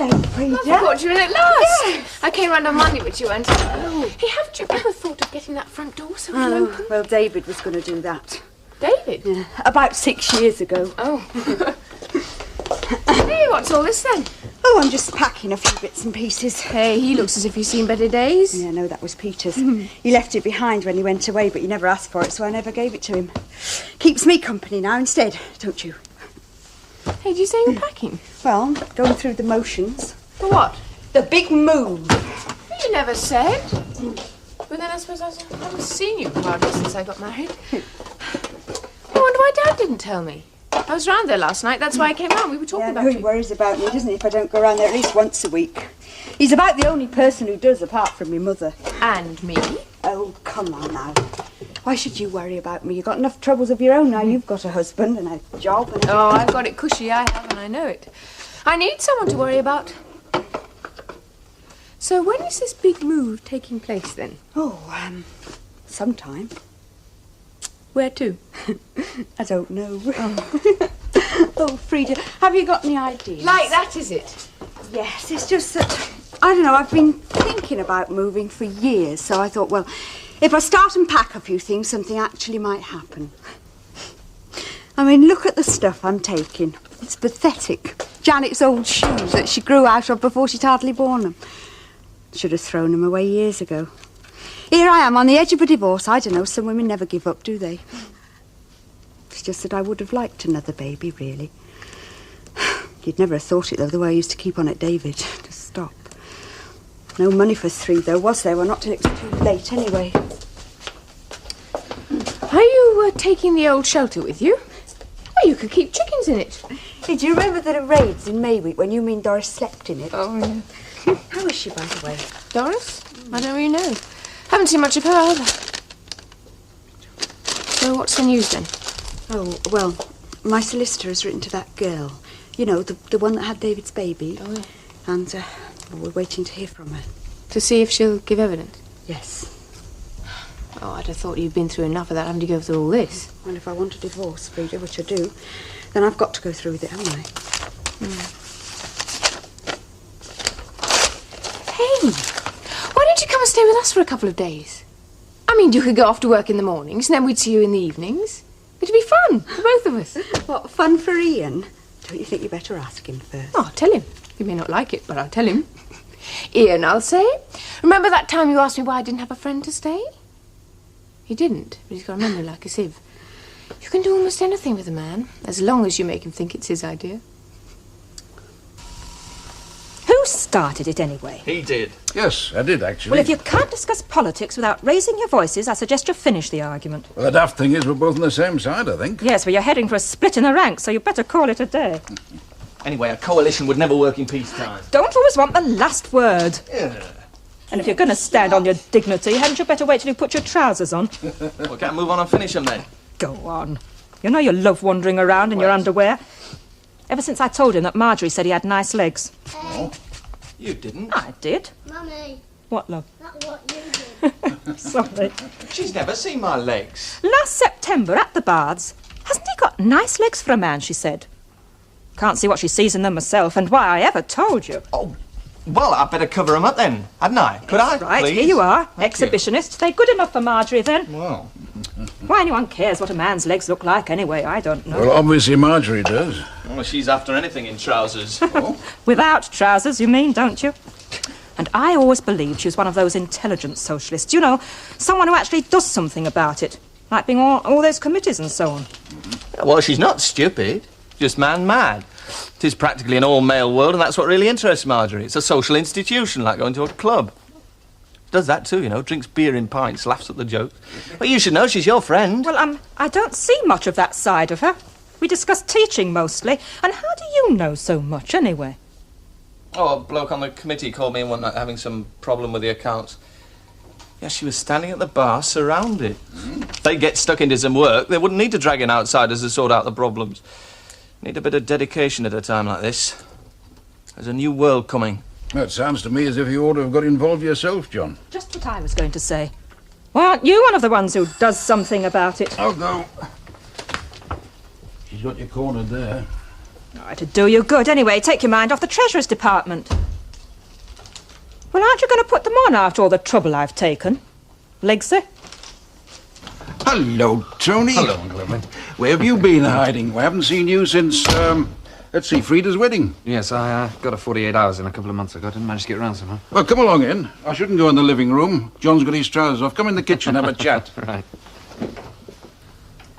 Hello, Frida. I forgot you were in at last. Yes. I came round on Monday, but you weren't. Oh. Hey, haven't you ever thought of getting that front door so it'll open? Well, David was going to do that. David? Yeah, about 6 years ago. Oh. Hey, what's all this then? Oh, I'm just packing a few bits and pieces. Hey, he looks as if he's seen better days. Yeah, no, that was Peter's. He left it behind when he went away, but he never asked for it, so I never gave it to him. Keeps me company now instead, don't you? Hey, did you say you were packing? Well, going through the motions. For what? The big move. You never said. But then I suppose I haven't seen you hardly since I got married. I wonder why Dad didn't tell me. I was round there last night, that's why I came round. We were talking about he worries about me, doesn't he, if I don't go round there at least once a week. He's about the only person who does, apart from my mother. And me. Oh, come on now. Why should you worry about me? You've got enough troubles of your own now. You've got a husband and a job and... Oh, I've got it cushy, I have, and I know it. I need someone to worry about. So when is this big move taking place, then? Oh, sometime. Where to? I don't know. Oh. Oh, Frida, have you got any ideas? Like that, is it? Yes, it's just that, I don't know, I've been thinking about moving for years, so I thought, well, if I start and pack a few things, something actually might happen. I mean, look at the stuff I'm taking. It's pathetic. Janet's old shoes that she grew out of before she'd hardly worn them. Should have thrown them away years ago. Here I am on the edge of a divorce. I don't know, some women never give up, do they? It's just that I would have liked another baby, really. You'd never have thought it, though, the way I used to keep on at David, to stop. No money for 3, though, was there? Well, not till it was too late, anyway. Are you taking the old shelter with you? Oh, you could keep chickens in it. Hey, do you remember the raids in May week when you mean Doris slept in it? Oh, yeah. How is she, by the way? Doris? I don't really know. Haven't seen much of her either. So what's the news then? Oh, well, my solicitor has written to that girl. You know, the one that had David's baby. Oh, yeah. And we're waiting to hear from her. To see if she'll give evidence? Yes. Oh, I'd have thought you'd been through enough of that having to go through all this. Well, if I want a divorce, Frida, which I do, then I've got to go through with it, haven't I? Hey, why don't you come and stay with us for a couple of days? I mean, you could go off to work in the mornings, and then we'd see you in the evenings. It'd be fun for both of us. What, fun for Ian? Don't you think you better ask him first? Oh, I'll tell him. He may not like it, but I'll tell him. Ian, I'll say. Remember that time you asked me why I didn't have a friend to stay? He didn't, but he's got a memory like a sieve. You can do almost anything with a man, as long as you make him think it's his idea. Who started it anyway? He did. Yes, I did, actually. Well, if you can't discuss politics without raising your voices, I suggest you finish the argument. Well, the daft thing is we're both on the same side, I think. Yes, well, you're heading for a split in the ranks, so you better call it a day. Anyway, a coalition would never work in peacetime. Don't always want the last word. Yeah. And if you're going to stand on your dignity, hadn't you better wait till you put your trousers on? Well, can't move on and finish them then. Go on. You know you love wandering around in your underwear. Ever since I told him that Marjorie said he had nice legs. Oh. You didn't. I did. Mummy. What, love? That's what you did. Sorry. She's never seen my legs. Last September at the baths. Hasn't he got nice legs for a man, she said. Can't see what she sees in them myself, and why I ever told you. Oh, well, I'd better cover them up then, hadn't I? Could I, Right, please? here you are. Thank Exhibitionist. They're good enough for Marjorie, then. Well. Why anyone cares what a man's legs look like anyway, I don't know. Well, obviously Marjorie does. Well, she's after anything in trousers. Without trousers, you mean, don't you? And I always believed she was one of those intelligent socialists. You know, someone who actually does something about it. Like being all those committees and so on. Well, she's not stupid. Just man-mad. It is practically an all-male world, and that's what really interests Marjorie. It's a social institution, like going to a club. She does that too, you know, drinks beer in pints, laughs at the jokes. But you should know she's your friend. Well, I don't see much of that side of her. We discuss teaching mostly. And how do you know so much, anyway? Oh, a bloke on the committee called me in one night having some problem with the accounts. Yeah, she was standing at the bar, surrounded. If they get stuck into some work, they wouldn't need to drag in outsiders to sort out the problems. Need a bit of dedication at a time like this. There's a new world coming. That sounds to me as if you ought to have got involved yourself, John. Just what I was going to say. Why aren't you one of the ones who does something about it? I'll go. She's got you cornered there. Oh, it'd do you good anyway. Take your mind off the Treasurer's Department. Well, aren't you going to put them on after all the trouble I've taken? Legsy? Hello, Tony. Hello, Uncle Edwin. Where have you been hiding? We haven't seen you since, let's see, Frida's wedding. Yes, I got a 48 hours in a couple of months ago. Didn't manage to get around somehow. Well, come along in. I shouldn't go in the living room. John's got his trousers off. Come in the kitchen, have a chat. Right.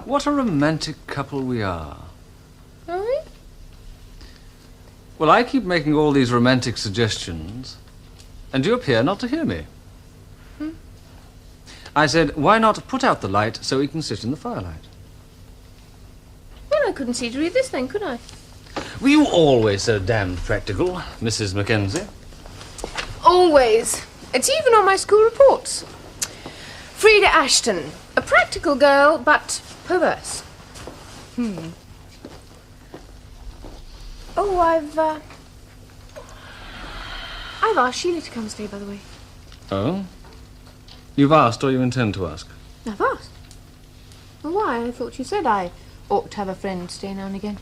What a romantic couple we are. Are we? Well, I keep making all these romantic suggestions, and you appear not to hear me. I said, why not put out the light so we can sit in the firelight? Well, I couldn't see to read this then, could I? Were you always so damned practical, Mrs. Mackenzie? Always. It's even on my school reports. Frida Ashton, a practical girl, but perverse. Oh, I've asked Sheila to come stay, by the way. Oh? You've asked or you intend to ask? I've asked. Well, why? I thought you said I ought to have a friend stay now and again.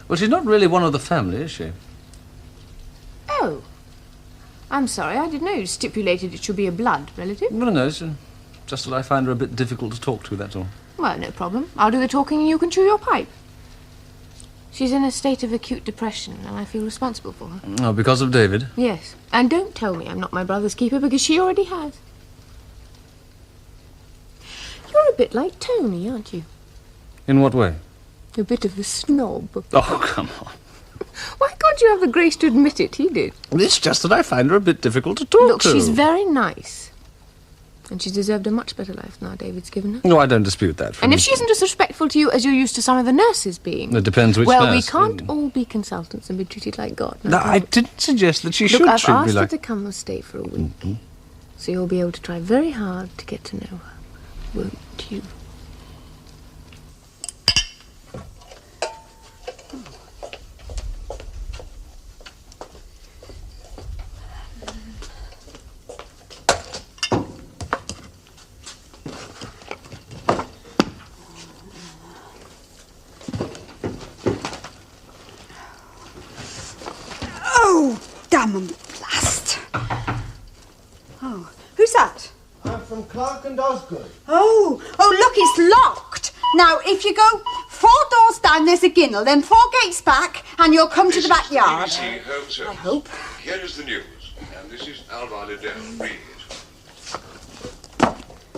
Well, she's not really one of the family, is she? Oh. I'm sorry, I didn't know you stipulated it should be a blood relative. Well, no, it's just that I find her a bit difficult to talk to, that's all. Well, no problem. I'll do the talking and you can chew your pipe. She's in a state of acute depression and I feel responsible for her. Oh, because of David? Yes. And don't tell me I'm not my brother's keeper because she already has. You're a bit like Tony, aren't you? In what way? A bit of a snob. Oh, come on. Why can't you have the grace to admit it? He did. It's just that I find her a bit difficult to talk Look, to. she's very nice. And she's deserved a much better life than our David's given her. No, I don't dispute that. And if she isn't as respectful to you as you're used to some of the nurses being... It depends which well, nurse. we can't all be consultants and be treated like God. No, I didn't suggest that she should Look, I've treat me asked her like... to come and stay for a week. So you'll be able to try very hard to get to know her. Won't you? Oh, damn and blast. Oh, who's that? I'm from Clark and Osgood. Oh, look, it's locked. Now, if you go 4 doors down, there's a ginnel, then 4 gates back, and you'll come to the backyard. BBC Home Service. I hope. Here is the news, and this is Alva Liddell. Read it.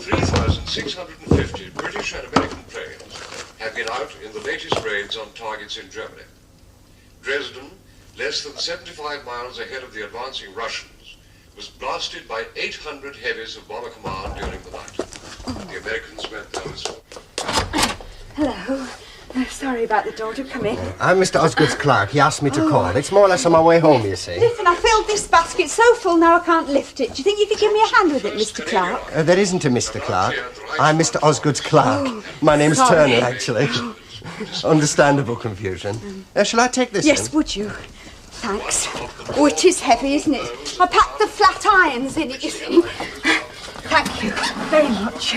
3,650 British and American planes have been out in the latest raids on targets in Germany. Dresden, less than 75 miles ahead of the advancing Russians, was blasted by 800 heavies of Bomber Command during the night. The Americans went there as well. Hello. Sorry about the door. Do come in. I'm Mr. Osgood's clerk. He asked me to call. It's more or less on my way home, you see. Listen, I filled this basket so full now I can't lift it. Do you think you could give me a hand with it, Mr. Clark? There isn't a Mr. Clark. I'm Mr. Osgood's clerk. My name's sorry. Turner, actually. Understandable confusion. Shall I take this Yes, in? would you? Thanks. Oh, it is heavy, isn't it? I packed the flat irons in it, you see. Thank you very much.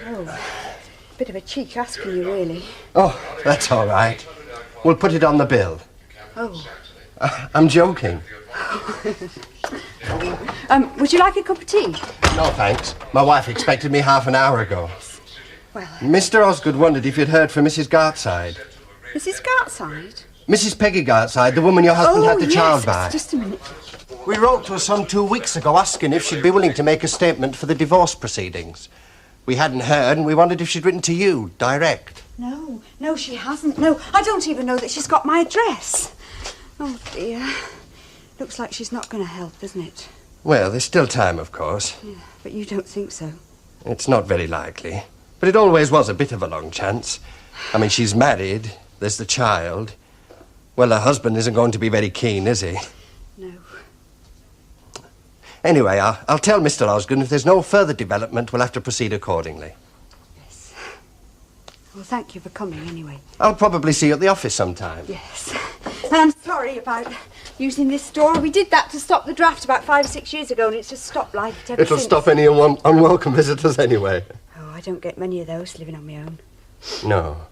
Oh, bit of a cheek asking you, really. Oh, that's all right. We'll put it on the bill. Oh. I'm joking. Would you like a cup of tea? No, thanks. My wife expected me half an hour ago. Well, Mr. Osgood wondered if you'd heard from Mrs. Gartside. Mrs. Gartside? Mrs. Peggy Gartside, the woman your husband had the child by. Just a minute. We wrote to her some 2 weeks ago asking if she'd be willing to make a statement for the divorce proceedings. We hadn't heard, and we wondered if she'd written to you, direct. No, she hasn't. No, I don't even know that she's got my address. Oh, dear. Looks like she's not going to help, doesn't it? Well, there's still time, of course. Yeah, but you don't think so. It's not very likely. But it always was a bit of a long chance. I mean, she's married, there's the child. Well, her husband isn't going to be very keen, is he? No. Anyway, I'll tell Mr. Osgood, and if there's no further development, we'll have to proceed accordingly. Yes. Well, thank you for coming, anyway. I'll probably see you at the office sometime. Yes. And I'm sorry about using this door. We did that to stop the draft about 5 or 6 years ago, and it's just stopped like it ever It'll since. stop any unwelcome visitors anyway. Oh, I don't get many of those living on my own. No.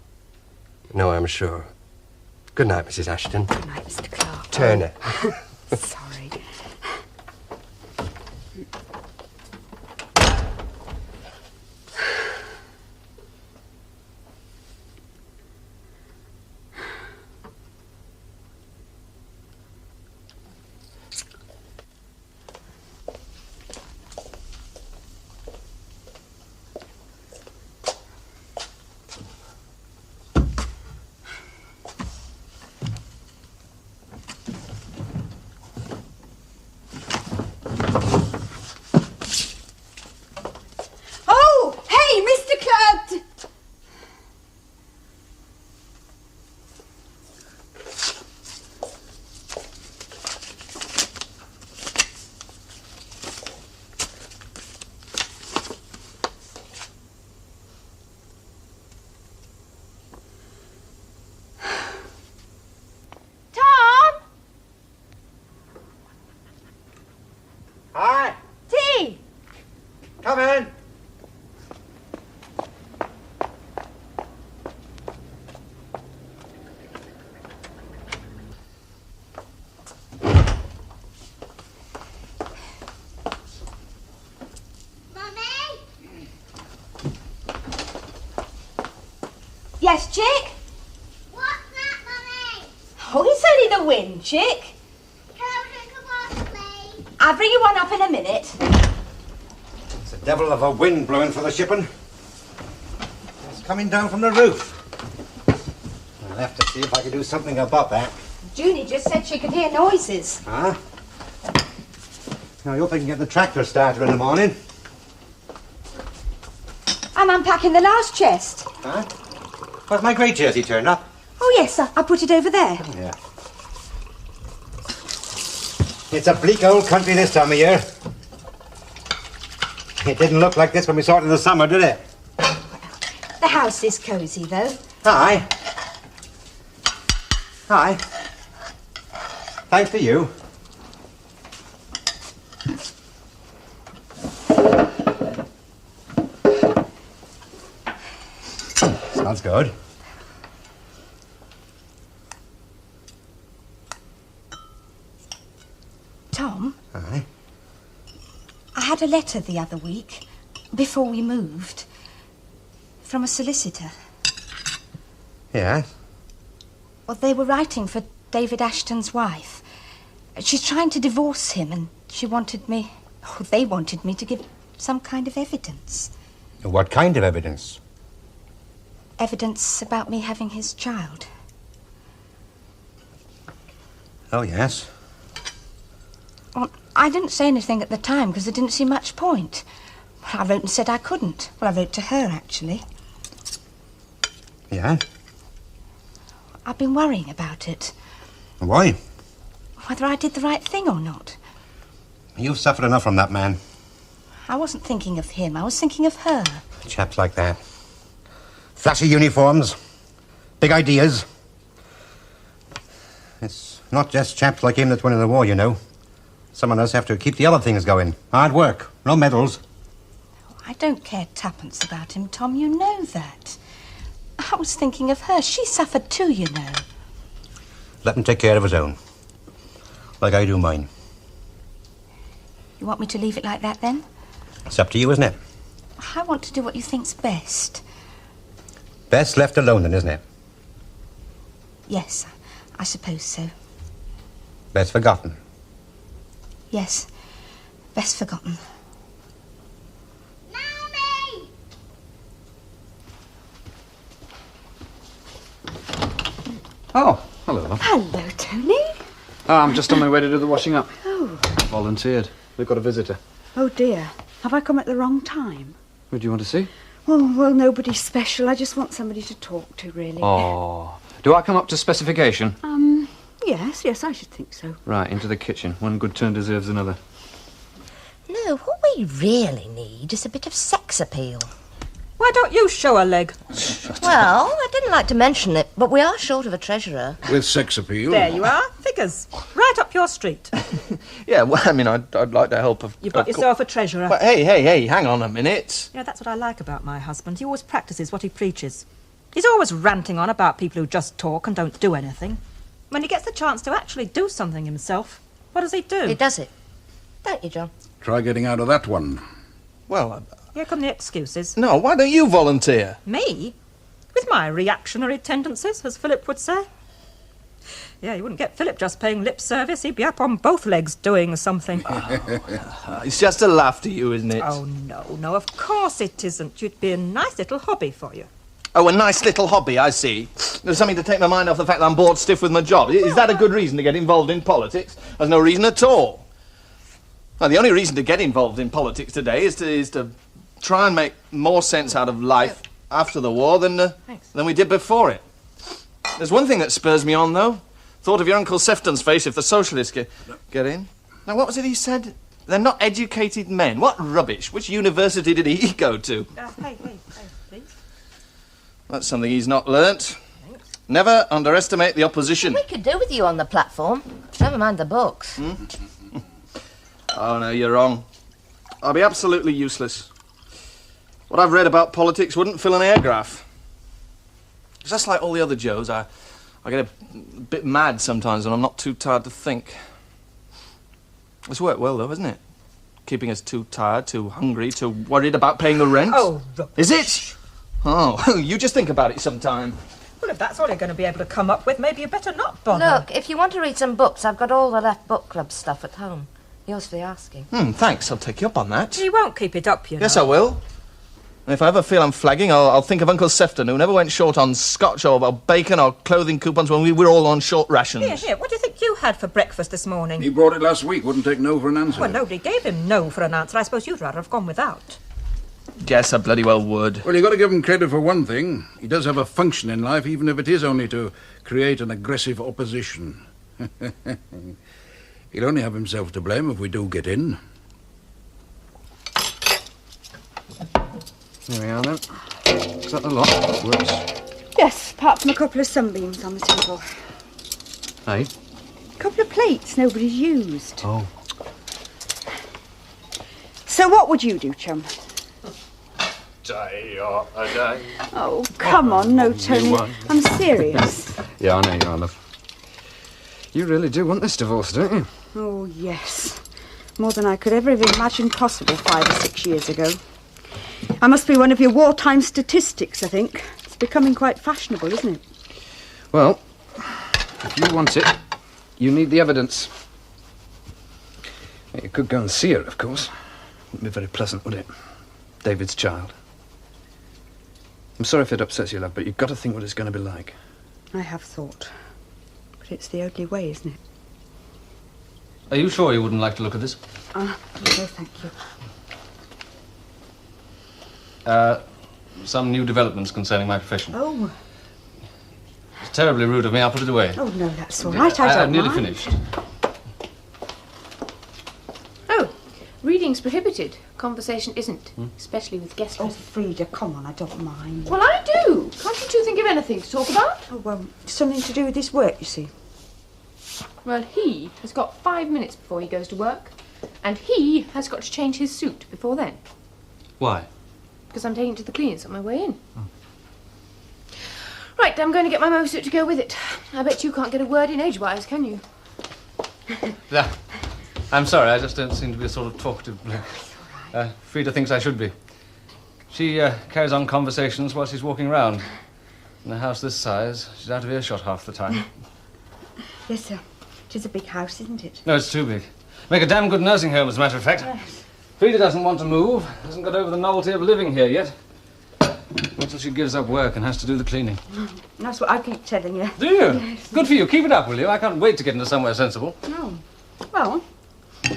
No, I'm sure. Good night, Mrs. Ashton. Good night, Mr. Clark. Turner. Sorry. Hi. Tea! Come in. Yes, Chick? What's that, Mummy? Oh, it's only the wind, Chick. Can I drink a water, please? I'll bring you one up in a minute. It's a devil of a wind blowing for the shipping. It's coming down from the roof. I'll have to see if I can do something about that. Junie just said she could hear noises. Huh? I hope I can get the tractor started in the morning. I'm unpacking the last chest. Huh? Where's my grey jersey turned up? Oh, yes, I put it over there. Yeah. It's a bleak old country this time of year. It didn't look like this when we saw it in the summer, did it? The house is cosy, though. Hi. Hi. Thanks to you. Smells good. Tom, Hi. I had a letter the other week, before we moved, from a solicitor. Yeah? Well, they were writing for David Ashton's wife. She's trying to divorce him, and they wanted me to give some kind of evidence. What kind of evidence? Evidence about me having his child. Oh, yes. Well, I didn't say anything at the time because I didn't see much point. I wrote and said I couldn't. Well, I wrote to her, actually. Yeah? I've been worrying about it. Why? Whether I did the right thing or not. You've suffered enough from that man. I wasn't thinking of him. I was thinking of her. Chaps like that. Flashy uniforms. Big ideas. It's not just chaps like him that's winning the war, you know. Some of us have to keep the other things going. Hard work. No medals. I don't care tuppence about him, Tom. You know that. I was thinking of her. She suffered too, you know. Let him take care of his own. Like I do mine. You want me to leave it like that, then? It's up to you, isn't it? I want to do what you think's best. Best left alone, then, isn't it? Yes, I suppose so. Best forgotten. Yes, best forgotten. Mommy! Oh, hello. Hello, Tony. Oh, I'm just on my way to do the washing up. Oh. Volunteered. They've got a visitor. Oh, dear. Have I come at the wrong time? Who do you want to see? Oh, well, nobody special. I just want somebody to talk to, really. Oh. Do I come up to specification? Yes, I should think so. Right, into the kitchen. One good turn deserves another. No, what we really need is a bit of sex appeal. Why don't you show a leg? Well, I didn't like to mention it, but we are short of a treasurer. With sex appeal? There you are. Figures. Right up your street. Yeah, well, I mean, I'd like to help. You've got yourself a treasurer. But hey, hang on a minute. Yeah, that's what I like about my husband. He always practices what he preaches. He's always ranting on about people who just talk and don't do anything. When he gets the chance to actually do something himself, what does he do? He does it. Don't you, John? Try getting out of that one. Well, Here come the excuses. no, why don't you volunteer? Me? With my reactionary tendencies, as Philip would say. Yeah, you wouldn't get Philip just paying lip service. He'd be up on both legs doing something. It's just a laugh to you, isn't it? Oh, no, of course it isn't. You'd be a nice little hobby for you. Oh, a nice little hobby, I see. There's something to take my mind off the fact that I'm bored stiff with my job. Is that a good reason to get involved in politics? There's no reason at all. Well, the only reason to get involved in politics today is to try and make more sense out of life after the war than we did before it. There's one thing that spurs me on, though. Thought of your Uncle Sefton's face if the socialists get in. Now, what was it he said? They're not educated men. What rubbish. Which university did he go to? Hey, please. That's something he's not learnt. Never underestimate the opposition. We could do with you on the platform. Never mind the books. Oh, no, you're wrong. I'll be absolutely useless. What I've read about politics wouldn't fill an airgraph. It's just like all the other Joes. I get a bit mad sometimes when I'm not too tired to think. It's worked well, though, hasn't it? Keeping us too tired, too hungry, too worried about paying the rent. Oh, rubbish. Is it? Oh, you just think about it sometime. Well, if that's all you're going to be able to come up with, maybe you better not bother. Look, if you want to read some books, I've got all the left book club stuff at home. Yours for the asking. Thanks. I'll take you up on that. You won't keep it up, you know. Yes, I will. And if I ever feel I'm flagging, I'll think of Uncle Sefton, who never went short on scotch or bacon or clothing coupons when we were all on short rations. Here, what do you think you had for breakfast this morning? He brought it last week, wouldn't take no for an answer. Well, nobody gave him no for an answer. I suppose you'd rather have gone without. Yes, I bloody well would. Well, you got to give him credit for one thing. He does have a function in life, even if it is only to create an aggressive opposition. He'll only have himself to blame if we do get in. There we are, then. Is that the lot? Works. Yes, apart from a couple of sunbeams on the table. Hey? A couple of plates nobody's used. Oh. So what would you do, chum? Day or a day. Oh, come on, no, Tony. I'm serious. Yeah, I know you are, love. You really do want this divorce, don't you? Oh, yes. More than I could ever have imagined possible 5 or 6 years ago. I must be one of your wartime statistics, I think. It's becoming quite fashionable, isn't it? Well, if you want it, you need the evidence. You could go and see her, of course. Wouldn't be very pleasant, would it? David's child. I'm sorry if it upsets you, love, but you've got to think what it's going to be like. I have thought. But it's the only way, isn't it? Are you sure you wouldn't like to look at this? No, thank you. Some new developments concerning my profession. Oh. It's terribly rude of me. I'll put it away. Oh, no, that's all right. I don't I'm nearly mind. finished. Oh, reading's prohibited. Conversation isn't, especially with guest Oh, visitors. Frida, come on, I don't mind. Well, I do. Can't you two think of anything to talk about? Oh, well, something to do with this work, you see. Well, he has got 5 minutes before he goes to work, and he has got to change his suit before then, Why? because I'm taking it to the cleaners on my way in. Right, I'm going to get my mow suit to go with it. I bet you can't get a word in age-wise, can you? Yeah. I'm sorry, I just don't seem to be a sort of talkative bloke. Frida thinks I should be. She carries on conversations while she's walking around. In a house this size, she's out of earshot half the time. Yes, sir. It is a big house, isn't it? No, it's too big. Make a damn good nursing home, as a matter of fact. Yes. Frida doesn't want to move. Hasn't got over the novelty of living here yet. Wait till she gives up work and has to do the cleaning. That's what I keep telling you. Do you? Yes. Good for you. Keep it up, will you? I can't wait to get into somewhere sensible. No. Well,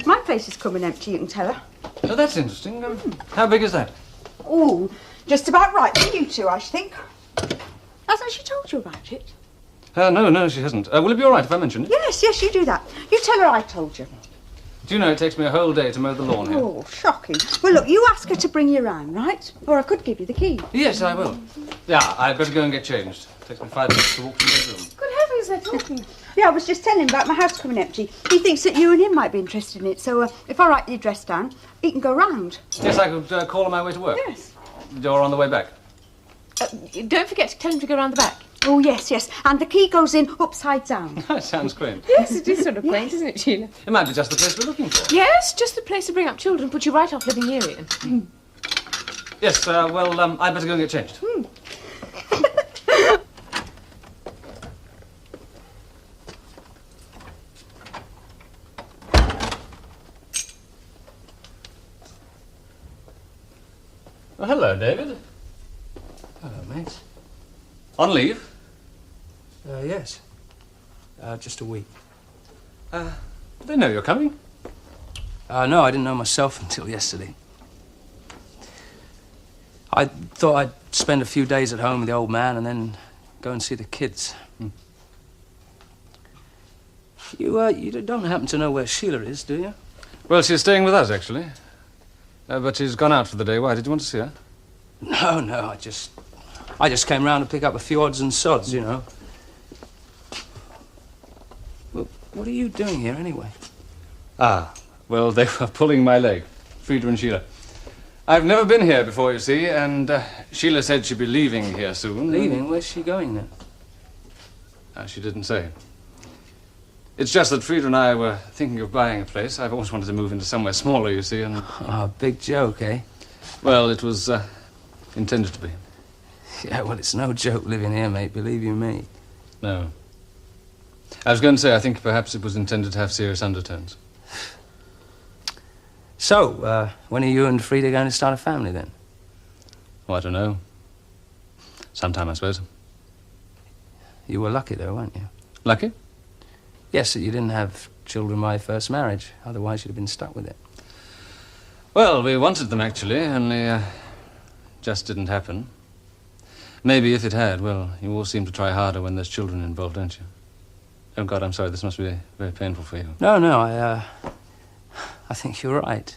my place is coming empty, you can tell her. Oh, that's interesting. How big is that? Oh, just about right for you two, I think. Hasn't she told you about it? No, she hasn't. Will it be all right if I mention it? Yes, you do that. You tell her I told you. Do you know it takes me a whole day to mow the lawn here? Oh, shocking. Well, look, you ask her to bring you round, right? Or I could give you the key. Yes, I will. Yeah, I'd better go and get changed. It takes me 5 minutes to walk from the bedroom. Good heavens, they're talking. Yeah, I was just telling him about my house coming empty. He thinks that you and him might be interested in it, so if I write the address down, he can go round. Yes, I could call on my way to work. Yes. Or on the way back. Don't forget to tell him to go round the back. Oh, yes, yes. And the key goes in upside down. That sounds quaint. Yes, it is sort of quaint, isn't it, Sheila? It might be just the place we're looking for. Yes, just the place to bring up children, put you right off living here, Ian. Yes, well, I'd better go and get changed. Oh, hello, David. Hello, mate. On leave? Yes. Just a week. Did they know you're coming? No, I didn't know myself until yesterday. I thought I'd spend a few days at home with the old man and then go and see the kids. You don't happen to know where Sheila is, do you? Well, she's staying with us, actually. But she's gone out for the day. Why? Did you want to see her? No, I just came round to pick up a few odds and sods, you know. Well, what are you doing here, anyway? Well, they were pulling my leg, Frida and Sheila. I've never been here before, you see, and Sheila said she'd be leaving here soon. Leaving? Where's she going, then? She didn't say. It's just that Frida and I were thinking of buying a place. I've always wanted to move into somewhere smaller, you see, and... Oh, big joke, eh? Well, it was intended to be. Yeah, well, it's no joke living here, mate, believe you me. No. I was going to say, I think perhaps it was intended to have serious undertones. So, when are you and Frida going to start a family, then? Oh, I don't know. Sometime, I suppose. You were lucky, though, weren't you? Lucky? Yes, that you didn't have children by your first marriage. Otherwise, you'd have been stuck with it. Well, we wanted them, actually, only just didn't happen. Maybe if it had, well, you all seem to try harder when there's children involved, don't you? Oh, God, I'm sorry, this must be very painful for you. No, I think you're right.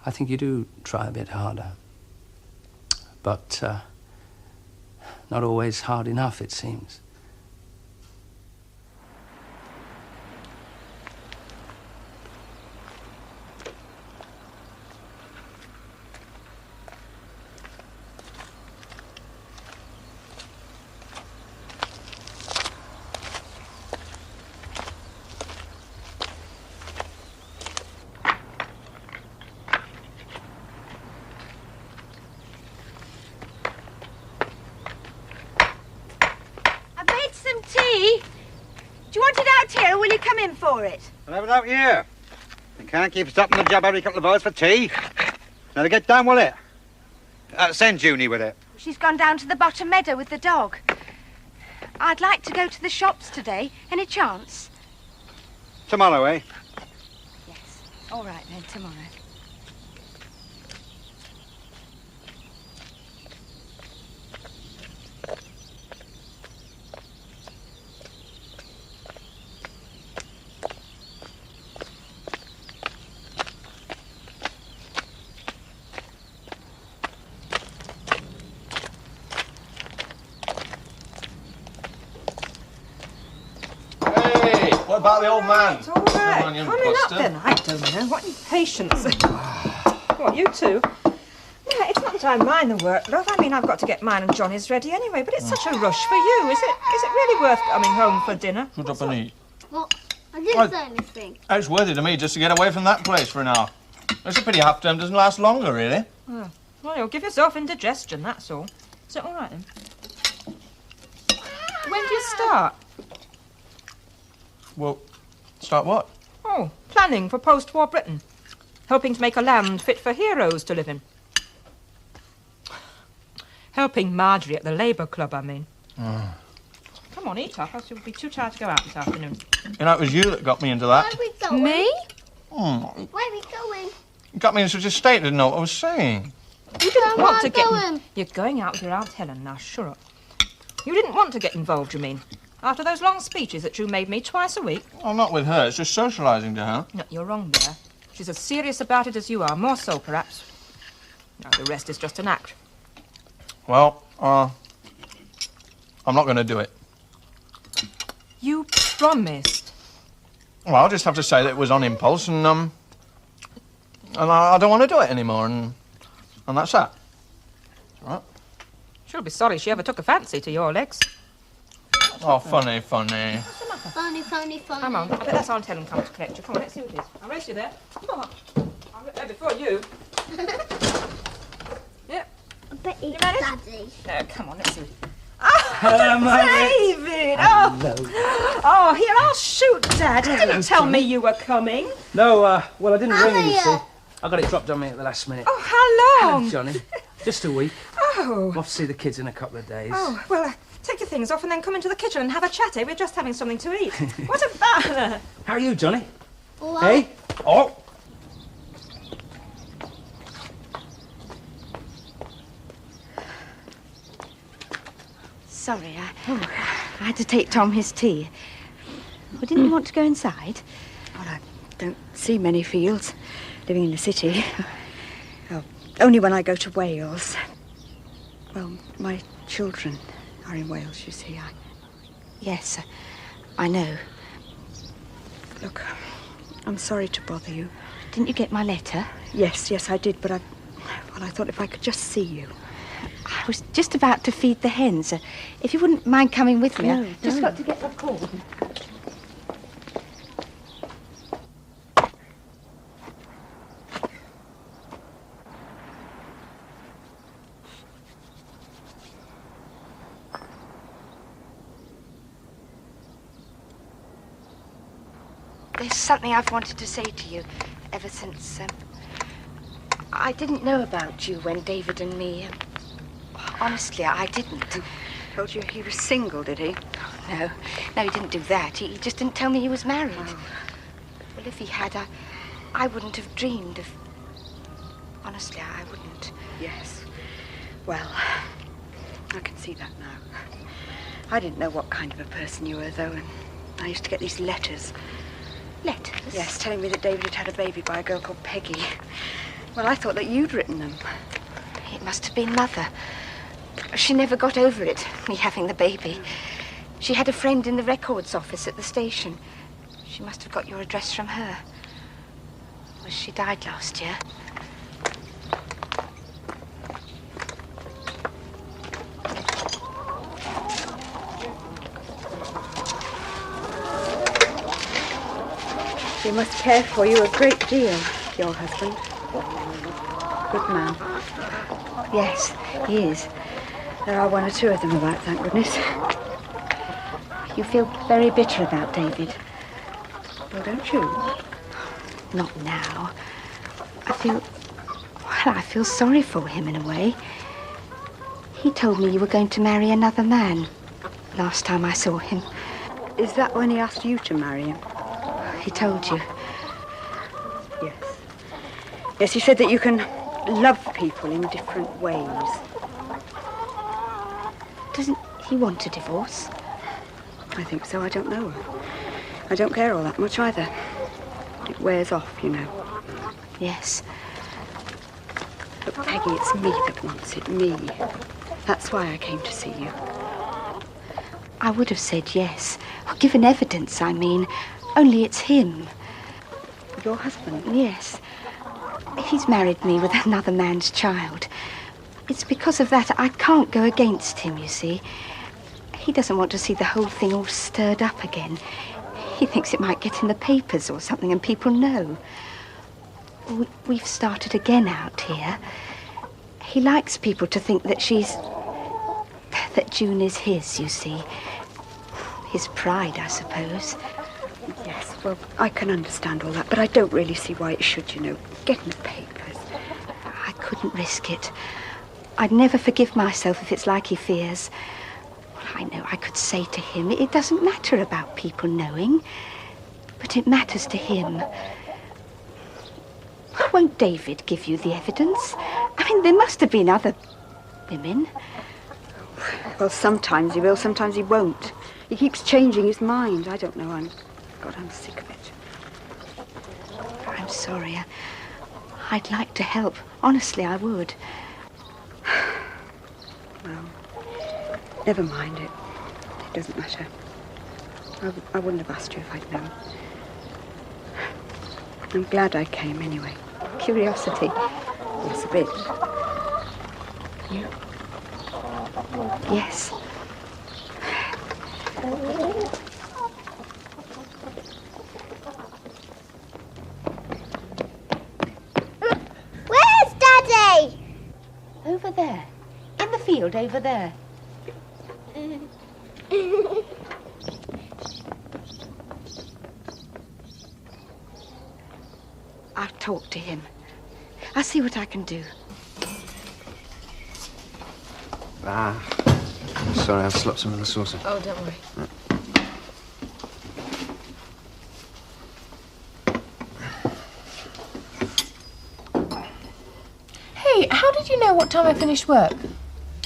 I think you do try a bit harder. But, not always hard enough, it seems. I'll have it out here. You can't keep stopping the job every couple of hours for tea. Now get down with it. Send Junie with it. She's gone down to the bottom meadow with the dog. I'd like to go to the shops today. Any chance? Tomorrow, eh? Yes. All right then, tomorrow. What about the old man? It's all right. Come on, you Coming up buster. then. I don't know. What impatience. What, you two? Yeah, it's not that I mind the work, love. I mean, I've got to get mine and Johnny's ready anyway, but it's such a rush for you, is it? Is it really worth coming home for dinner? Shut up and eat. Well, I didn't say anything. It's worth it to me just to get away from that place for an hour. It's a pity half term doesn't last longer, really. Oh, well, you'll give yourself indigestion, that's all. Is it all right then? When do you start? Well, start what? Oh, planning for post-war Britain. Hoping to make a land fit for heroes to live in. Helping Marjorie at the Labour Club, I mean. Come on, eat up, else you'll be too tired to go out this afternoon. You know, it was you that got me into that. Where are we going? Me? Where are we going? You got me in such a state I didn't know what I was saying. You didn't Where want am to I get... going? You're going out with your Aunt Helen now, shut up. You didn't want to get involved, you mean? After those long speeches that you made me twice a week? Well, not with her, it's just socialising to her. No, you're wrong there. She's as serious about it as you are, more so, perhaps. No, the rest is just an act. Well, I'm not going to do it. You promised. Well, I'll just have to say that it was on impulse and I don't want to do it anymore and that's that. All right. She'll be sorry she ever took a fancy to your legs. Oh, funny, funny. Funny, funny, funny. Come on, I bet that's Aunt Helen come to collect you. Come on, let's see what it is. I'll race you there. Come on. I'll get there before you. Yep. I bet it's ready? Daddy. No, come on, let's see what it is. Oh, David! Oh, here, I'll shoot, Dad. You didn't tell me you were coming. No, well, I didn't ring him, you see. I got it dropped on me at the last minute. Oh, how long? Hello, Johnny. Just a week. Oh. I'm off to see the kids in a couple of days. Oh, well, take your things off and then come into the kitchen and have a chat, eh? We're just having something to eat. What about... How are you, Johnny? What? Hey? Oh! Sorry, I had to take Tom his tea. Well, didn't you want to go inside? Well, I don't see many fields living in the city. Oh, only when I go to Wales. Well, my children are in Wales, you see. Yes, I know. Look, I'm sorry to bother you. Didn't you get my letter? Yes, I did, but I thought if I could just see you. I was just about to feed the hens. If you wouldn't mind coming with me, No, I've just no. got to get the corn. There's something I've wanted to say to you ever since I didn't know about you when David and me... honestly, I didn't. Told you he was single, did he? No, he didn't do that. He just didn't tell me he was married. Oh. Well, if he had, I wouldn't have dreamed of... Honestly, I wouldn't. Yes. Well, I can see that now. I didn't know what kind of a person you were, though, and I used to get these letters. Letters? Yes, telling me that David had had a baby by a girl called Peggy. Well, I thought that you'd written them. It must have been Mother. She never got over it, me having the baby. She had a friend in the records office at the station. She must have got your address from her. Well, she died last year. He must care for you a great deal, your husband. Good man. Yes, he is. There are one or two of them about, thank goodness. You feel very bitter about David. Well, don't you? Not now. I feel sorry for him in a way. He told me you were going to marry another man last time I saw him. Is that when he asked you to marry him? He told you. Yes. Yes, he said that you can love people in different ways. Doesn't he want a divorce? I think so, I don't know. I don't care all that much either. It wears off, you know. Yes. But Peggy, it's me that wants it, me. That's why I came to see you. I would have said yes. Or given evidence, I mean. Only it's him. Your husband? Yes. He's married me with another man's child. It's because of that I can't go against him, you see. He doesn't want to see the whole thing all stirred up again. He thinks it might get in the papers or something and people know. We've started again out here. He likes people to think that that June is his, you see. His pride, I suppose. Yes, well, I can understand all that, but I don't really see why it should, you know, get in the papers. I couldn't risk it. I'd never forgive myself if it's like he fears. Well, I know I could say to him, it doesn't matter about people knowing, but it matters to him. Won't David give you the evidence? I mean, there must have been other women. Well, sometimes he will, sometimes he won't. He keeps changing his mind. I don't know, I'm sick of it. I'm sorry. I'd like to help. Honestly, I would. Well, never mind it. It doesn't matter. I wouldn't have asked you if I'd known. I'm glad I came anyway. Curiosity. Yes, a bit. You Yes. Where's Daddy? Over there. In the field over there. I'll talk to him. I'll see what I can do. Sorry, I've slopped some in the saucer. Oh, don't worry. Hey, how did you know what time I finished work?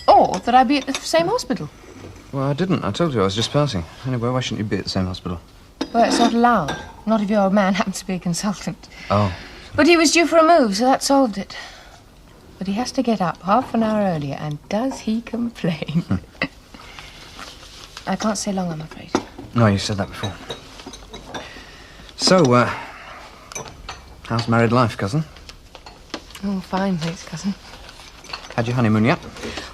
Or that I'd be at the same hospital? Well, I didn't. I told you I was just passing. Anyway, why shouldn't you be at the same hospital? Well, it's not allowed. Not if your old man happens to be a consultant. Oh. But he was due for a move, so that solved it. But he has to get up half an hour earlier, and does he complain? I can't stay long, I'm afraid. No, you said that before. So, how's married life, cousin? Oh, fine, thanks, cousin. Had your honeymoon yet?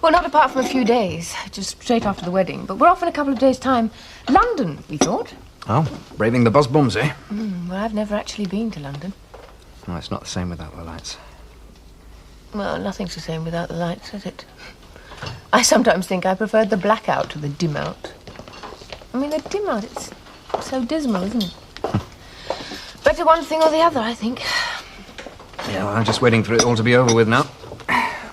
Well, not apart from a few days, just straight after the wedding. But we're off in a couple of days' time. London, we thought. Oh, braving the buzz bombs, eh? Well, I've never actually been to London. No, it's not the same without the lights. Well, nothing's the same without the lights, is it? I sometimes think I preferred the blackout to the dim out. I mean, the dim out, it's so dismal, isn't it? Better one thing or the other, I think. Yeah, well, I'm just waiting for it all to be over with now.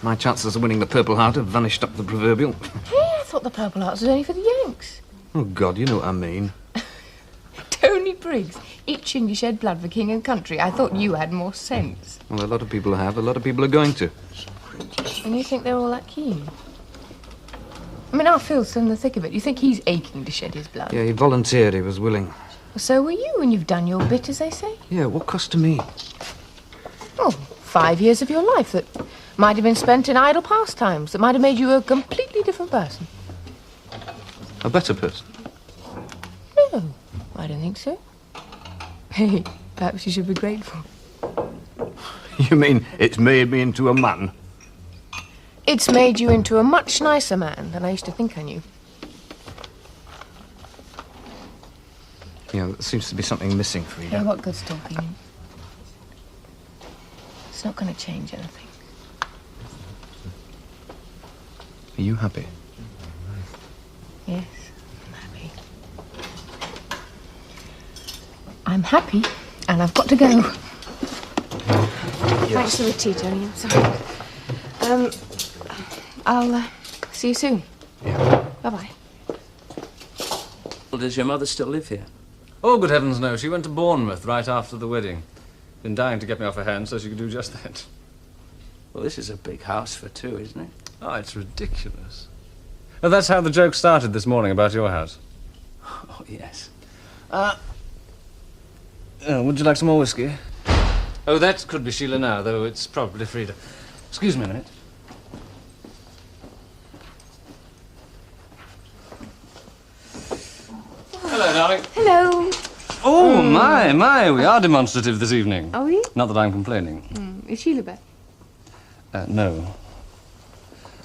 My chances of winning the Purple Heart have vanished up the proverbial. Hey, I thought the Purple Heart was only for the Yanks. Oh, God, you know what I mean. Tony Briggs, itching to shed blood for king and country. I thought you had more sense. Well, a lot of people have. A lot of people are going to. And you think they're all that keen? I mean, our Phil's in the thick of it. You think he's aching to shed his blood? Yeah, he volunteered. He was willing. Well, so were you, and you've done your bit, as they say. Yeah, what cost to me? Oh, 5 years of your life that might have been spent in idle pastimes, that might have made you a completely different person. A better person? No, I don't think so. Hey, perhaps you should be grateful. You mean it's made me into a man? It's made you into a much nicer man than I used to think I knew. Yeah, there seems to be something missing, Frida. Yeah, what good's talking? It's not going to change anything. Are you happy? Yes, I'm happy. I'm happy, and I've got to go. Yes. Thanks for the tea, Tony. I'm sorry. I'll see you soon. Yeah. Bye-bye. Well, does your mother still live here? Oh, good heavens, no. She went to Bournemouth right after the wedding. Been dying to get me off her hands so she could do just that. Well, this is a big house for two, isn't it? Oh, it's ridiculous. Oh, that's how the joke started this morning about your house. Oh, yes. Would you like some more whiskey? Oh, that could be Sheila now, though it's probably Frida. Excuse me a minute. Hello, darling. Hello. Oh, my, we are demonstrative this evening. Are we? Not that I'm complaining. Is Sheila back? No.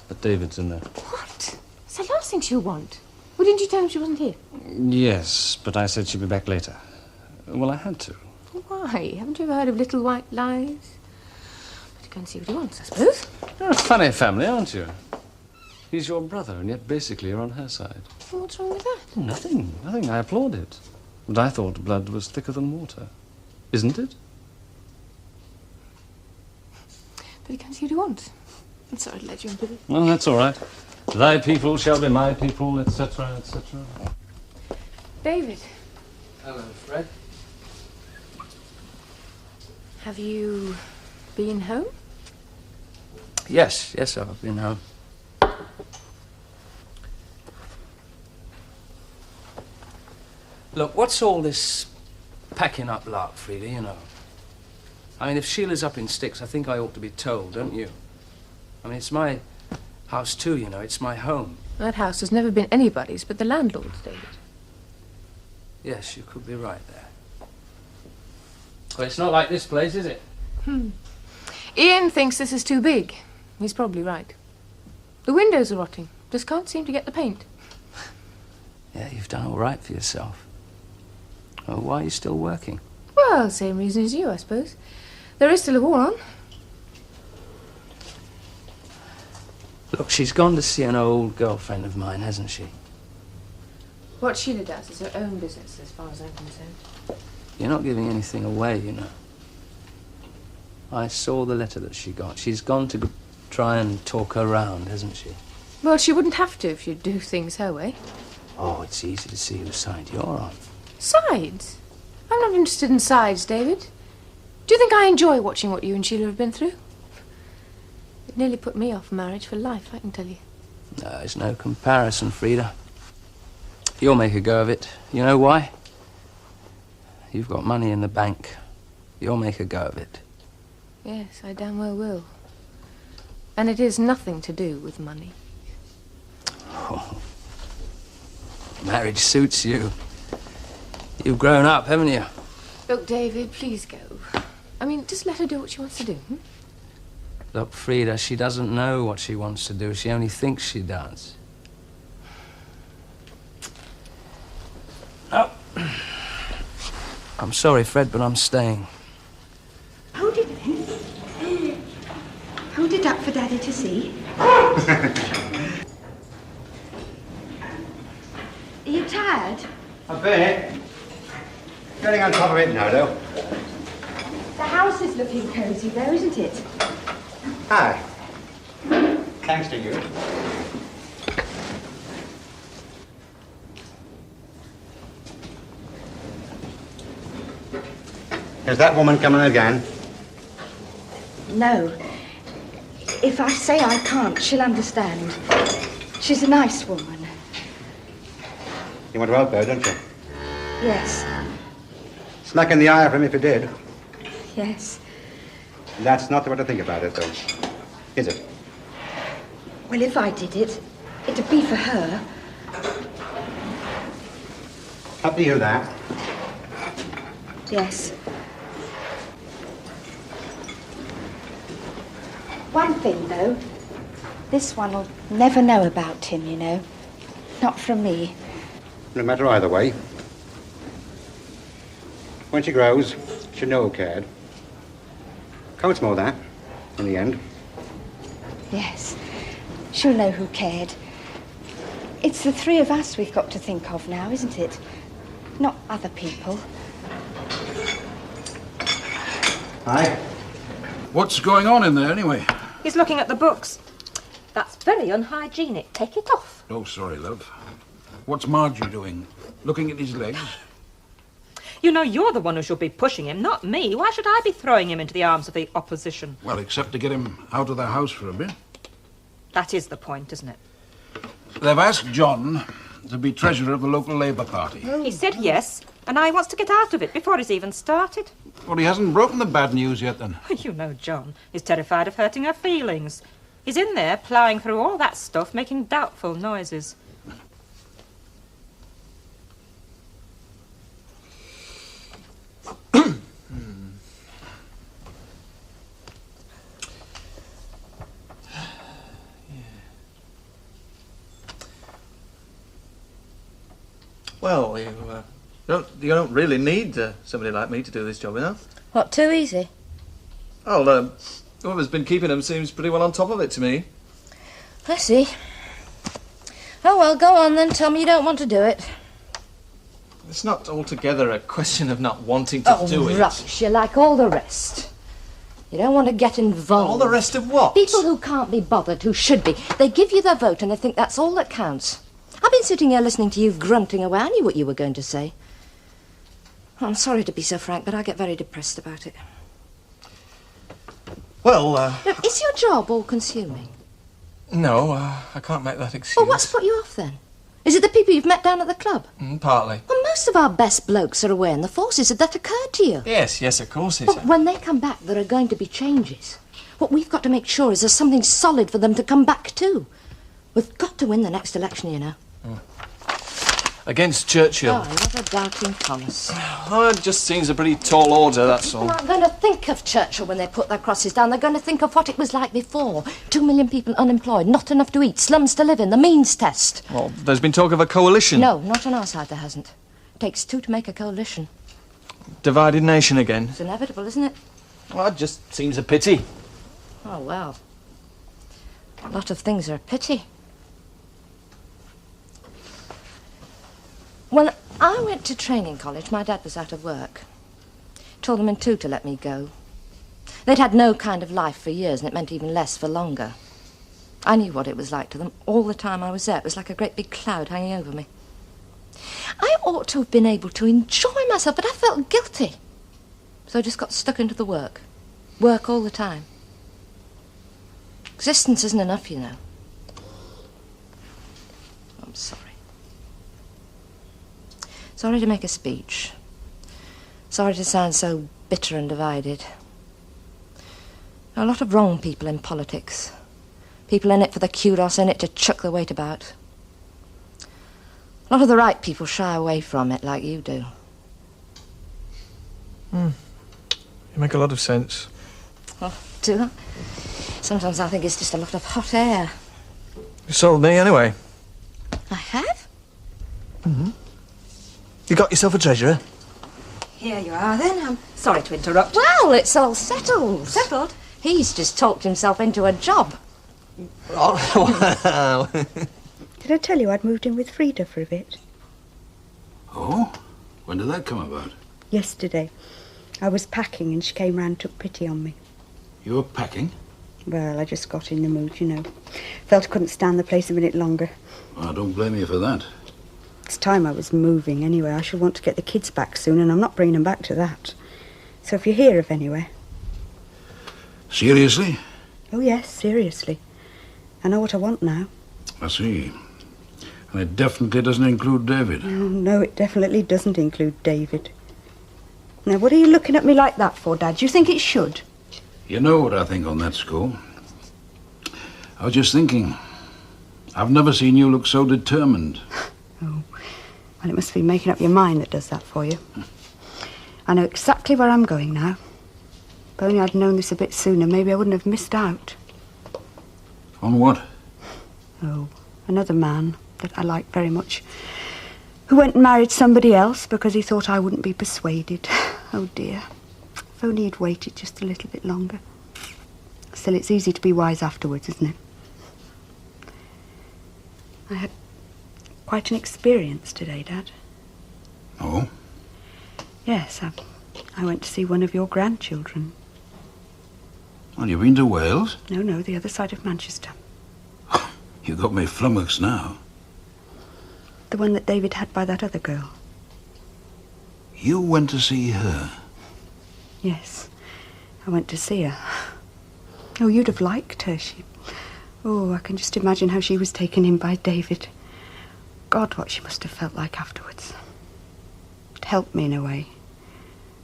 But David's in there. What? It's the last thing she'll want. Well, didn't you tell him she wasn't here? Yes, but I said she'd be back later. Well, I had to. Why? Haven't you ever heard of Little White Lies? Better go and see what he wants, I suppose. You're a funny family, aren't you? He's your brother, and yet basically you're on her side. Well, what's wrong with that? Nothing. I applaud it. But I thought blood was thicker than water. Isn't it? Better go and see what he wants. I'm sorry to let you in, Billy. Well, that's all right. Thy people shall be my people, etc., etc. David. Hello, Fred. Have you been home? Yes, I've been home. Look, what's all this packing up lark, Frida, you know? I mean, if Sheila's up in sticks, I think I ought to be told, don't you? I mean, it's my house too, you know. It's my home. That house has never been anybody's but the landlord's, David. Yes, you could be right there. Well, it's not like this place, is it? Ian thinks this is too big. He's probably right. The windows are rotting. Just can't seem to get the paint. Yeah, you've done all right for yourself. Well, why are you still working? Well, same reason as you, I suppose. There is still a war on. Look, she's gone to see an old girlfriend of mine, hasn't she? What Sheila does is her own business, as far as I'm concerned. You're not giving anything away, you know. I saw the letter that she got. She's gone to try and talk her round, hasn't she? Well, she wouldn't have to if you'd do things her way. Oh, it's easy to see whose side you're on. Sides? I'm not interested in sides, David. Do you think I enjoy watching what you and Sheila have been through? It nearly put me off marriage for life, I can tell you. No, there's no comparison, Frida. You'll make a go of it. You know why? You've got money in the bank. You'll make a go of it. Yes, I damn well will. And it is nothing to do with money. Oh. Marriage suits you. You've grown up, haven't you? Look, David, please go. I mean, just let her do what she wants to do. Look, Frida, she doesn't know what she wants to do. She only thinks she does. Oh. I'm sorry, Fred, but I'm staying. Hold it then. Hold it up for Daddy to see. Are you tired? A bit. Getting on top of it now, though. The house is looking cosy, though, isn't it? Aye. Thanks to you. Is that woman coming again? No. If I say I can't, she'll understand. She's a nice woman. You want to help her, don't you? Yes. Smack in the eye for him if you did. Yes. That's not the way to think about it, though. Is it? Well, if I did it, it'd be for her. Happy to hear that. Yes. One thing, though. This one will never know about him, you know. Not from me. No matter either way. When she grows, she'll know who cared. Counts more that, in the end. Yes. She'll know who cared. It's the three of us we've got to think of now, isn't it? Not other people. Hi. What's going on in there, anyway? He's looking at the books. That's very unhygienic. Take it off. Oh, sorry, love. What's Margie doing? Looking at his legs? You know, you're the one who should be pushing him, not me. Why should I be throwing him into the arms of the opposition? Well, except to get him out of the house for a bit. That is the point, isn't it? They've asked John to be treasurer of the local Labour Party. He said yes, and now he wants to get out of it before he's even started. Well, he hasn't broken the bad news yet, then. You know, John is terrified of hurting her feelings. He's in there ploughing through all that stuff, making doubtful noises. Well, you don't really need somebody like me to do this job, you know? What, too easy? Oh, whoever's been keeping them seems pretty well on top of it to me. I see. Oh, well, go on then. Tell me you don't want to do it. It's not altogether a question of not wanting to do it. Oh, rubbish. You're like all the rest. You don't want to get involved. All the rest of what? People who can't be bothered, who should be. They give you their vote and they think that's all that counts. I've been sitting here listening to you grunting away. I knew what you were going to say. I'm sorry to be so frank, but I get very depressed about it. Well, Now, is your job all-consuming? No, I can't make that excuse. Well, what's put you off, then? Is it the people you've met down at the club? Partly. Well, most of our best blokes are away in the forces. Had that occurred to you? Yes, of course it But when they come back, there are going to be changes. What we've got to make sure is there's something solid for them to come back to. We've got to win the next election, you know. Against Churchill. Oh, what a doubting Thomas. Oh, it just seems a pretty tall order, that's all. They're not going to think of Churchill when they put their crosses down. They're going to think of what it was like before. 2 million people unemployed, not enough to eat, slums to live in, the means test. Well, there's been talk of a coalition. No, not on our side there hasn't. It takes two to make a coalition. Divided nation again. It's inevitable, isn't it? Well, it just seems a pity. Oh, well. A lot of things are a pity. When I went to training college, my dad was out of work. Told them in two to let me go. They'd had no kind of life for years, and it meant even less for longer. I knew what it was like to them all the time I was there. It was like a great big cloud hanging over me. I ought to have been able to enjoy myself, but I felt guilty. So I just got stuck into the work. Work all the time. Existence isn't enough, you know. I'm sorry. Sorry to make a speech. Sorry to sound so bitter and divided. There are a lot of wrong people in politics. People in it for the kudos, in it to chuck the weight about. A lot of the right people shy away from it like you do. You make a lot of sense. Oh, do I? Sometimes I think it's just a lot of hot air. You sold me anyway. I have? Mm-hmm. You got yourself a treasurer? Here you are, then. I'm sorry to interrupt. Well, it's all settled. Settled? He's just talked himself into a job. Oh, wow. Did I tell you I'd moved in with Frida for a bit? Oh? When did that come about? Yesterday. I was packing and she came round and took pity on me. You were packing? Well, I just got in the mood, you know. Felt I couldn't stand the place a minute longer. Well, I don't blame you for that. It's time I was moving anyway. I shall want to get the kids back soon, and I'm not bringing them back to that. So if you hear of anywhere... Seriously? Oh, yes, seriously. I know what I want now. I see. And it definitely doesn't include David. Oh, no, it definitely doesn't include David. Now, what are you looking at me like that for, Dad? Do you think it should? You know what I think on that score. I was just thinking, I've never seen you look so determined. Oh, well, it must be making up your mind that does that for you. I know exactly where I'm going now. If only I'd known this a bit sooner, maybe I wouldn't have missed out. On what? Oh, another man that I like very much, who went and married somebody else because he thought I wouldn't be persuaded. Oh, dear. If only he'd waited just a little bit longer. Still, it's easy to be wise afterwards, isn't it? I had quite an experience today, Dad. Oh? Yes, I went to see one of your grandchildren. Well, you've been to Wales? No, the other side of Manchester. You got me flummoxed now. The one that David had by that other girl. You went to see her? Yes, I went to see her. Oh, you'd have liked her. Oh, I can just imagine how she was taken in by David. God, what she must have felt like afterwards. It helped me in a way.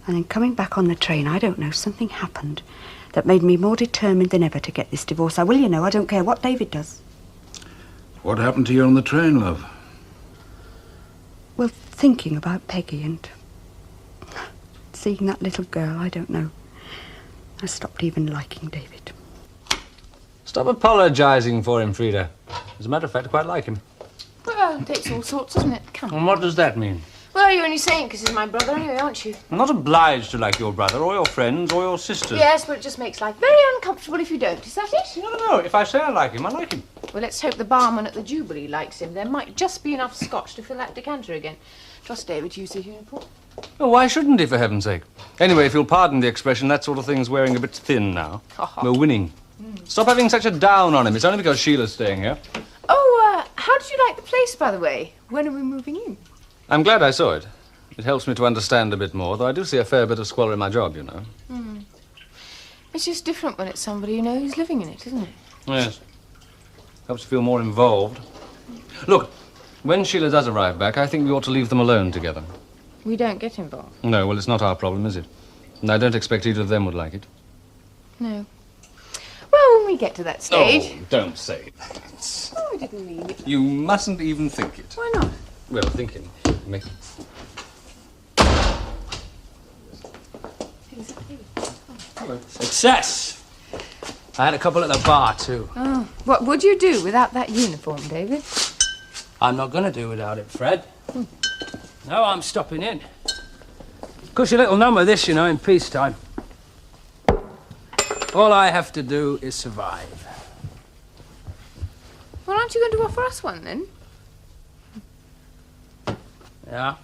And then coming back on the train, I don't know, something happened that made me more determined than ever to get this divorce. I will, you know, I don't care what David does. What happened to you on the train, love? Well, thinking about Peggy and seeing that little girl, I don't know. I stopped even liking David. Stop apologising for him, Frida. As a matter of fact, I quite like him. Well, it takes all sorts, doesn't it? Come on. And what does that mean? Well, you're only saying because he's my brother anyway, aren't you? I'm not obliged to like your brother or your friends or your sisters. Yes, but it just makes life very uncomfortable if you don't. Is that it? No. If I say I like him, I like him. Well, let's hope the barman at the Jubilee likes him. There might just be enough scotch to fill that decanter again. Trust David to use the uniform. Oh, why shouldn't he, for heaven's sake? Anyway, if you'll pardon the expression, that sort of thing's wearing a bit thin now. We're winning. Stop having such a down on him. It's only because Sheila's staying here. Oh, how did you like the place, by the way? When are we moving in? I'm glad I saw it. It helps me to understand a bit more, though I do see a fair bit of squalor in my job, you know. It's just different when it's somebody you know who's living in it, isn't it? Yes. Helps you feel more involved. Look, when Sheila does arrive back, I think we ought to leave them alone together. We don't get involved. No, well, it's not our problem, is it? And I don't expect either of them would like it. No. Well, when we get to that stage... Oh, don't say that. Oh, I didn't mean it. You mustn't even think it. Why not? well, thinking. Success! I had a couple at the bar, too. Oh, what would you do without that uniform, David? I'm not going to do without it, Fred. No, I'm stopping in. Cushy little number, this, you know, in peacetime. All I have to do is survive. Well, aren't you going to offer us one, then? Yeah?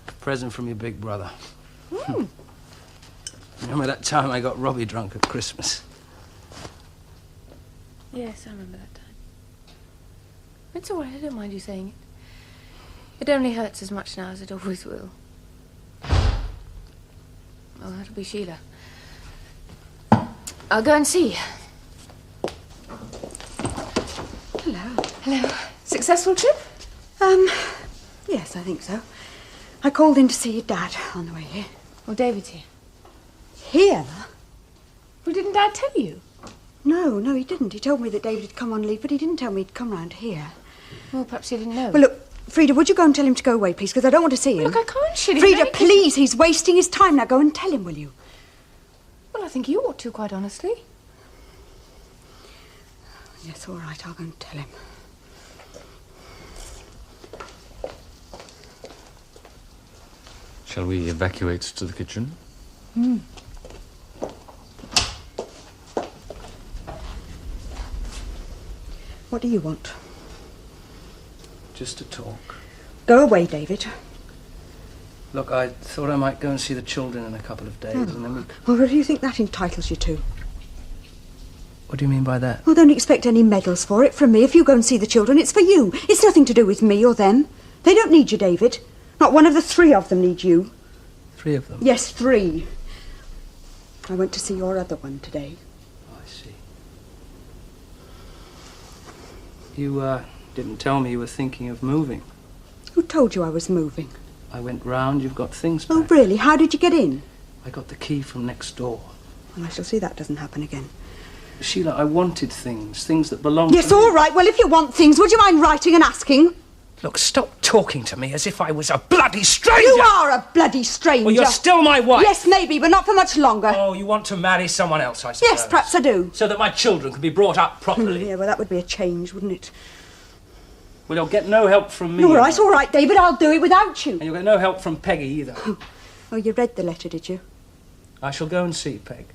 A present from your big brother. Hmm. Remember that time I got Robbie drunk at Christmas? Yes, I remember that time. It's all right, I don't mind you saying it. It only hurts as much now as it always will. Oh, that'll be Sheila. I'll go and see. Hello. Hello. Successful trip? Yes, I think so. I called in to see your dad on the way here. Well, David's here. Here? Well, didn't Dad tell you? No, he didn't. He told me that David had come on leave, but he didn't tell me he'd come round here. Well, perhaps he didn't know. Well, look, Frida, would you go and tell him to go away, please? Because I don't want to see him. Look, I can't, Sheila. Frida, please, he's wasting his time. Now go and tell him, will you? Well, I think you ought to, quite honestly. Yes, all right, I'll go and tell him. Shall we evacuate to the kitchen? What do you want? Just to talk. Go away, David. Look, I thought I might go and see the children in a couple of days, and then we... Well, what do you think that entitles you to? What do you mean by that? Well, don't expect any medals for it from me. If you go and see the children, it's for you. It's nothing to do with me or them. They don't need you, David. Not one of the three of them need you. 3 of them? Yes, 3. I went to see your other one today. Oh, I see. You, didn't tell me you were thinking of moving. Who told you I was moving? I went round, you've got things back. Oh, really? How did you get in? I got the key from next door. Well, I shall see that doesn't happen again. Sheila, I wanted things that belonged Yes, to me. all right. Well, if you want things, would you mind writing and asking? Look, stop talking to me as if I was a bloody stranger! You are a bloody stranger! Well, you're still my wife! Yes, maybe, but not for much longer. Oh, you want to marry someone else, I suppose? Yes, perhaps I do. So that my children can be brought up properly? Yeah, well, that would be a change, wouldn't it? Well, you'll get no help from me. All right, David, I'll do it without you. And you'll get no help from Peggy either. Oh, you read the letter, did you? I shall go and see Peg.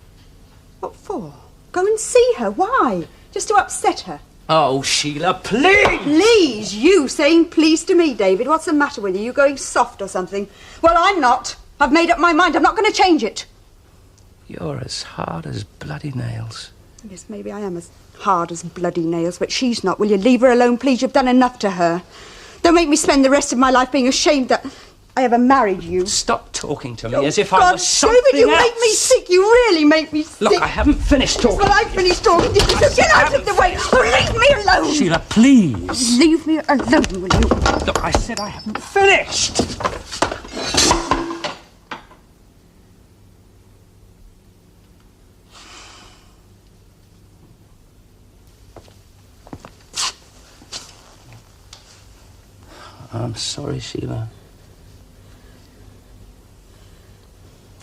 What for? Go and see her. Why? Just to upset her? Oh, Sheila, please! Please? You saying please to me, David? What's the matter with you? You going soft or something? Well, I'm not. I've made up my mind. I'm not going to change it. You're as hard as bloody nails. Yes, maybe I am as hard as bloody nails, but she's not. Will you leave her alone, please? You've done enough to her. Don't make me spend the rest of my life being ashamed that I ever married you. Stop talking to me Oh, as if God, I was something David, you else. make me sick. You really make me sick. Look, I haven't finished talking. Well, I've finished talking. So get out of the way. Oh, leave me alone. Sheila, please. Leave me alone, will you? Look, I said I haven't finished. I'm sorry, Sheila.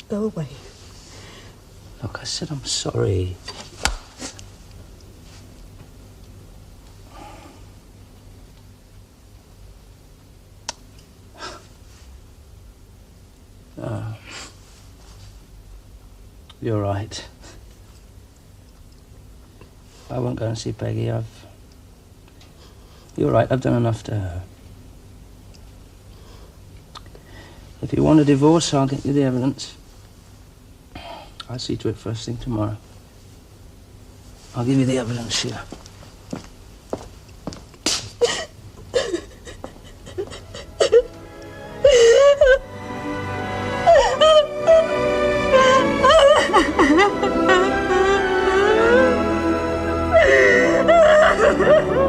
Go away. Look, I said I'm sorry. You're right. I won't go and see Peggy. You're right, I've done enough to her. If you want a divorce, I'll get you the evidence. I'll see to it first thing tomorrow. I'll give you the evidence, Sheila. Ha ha ha!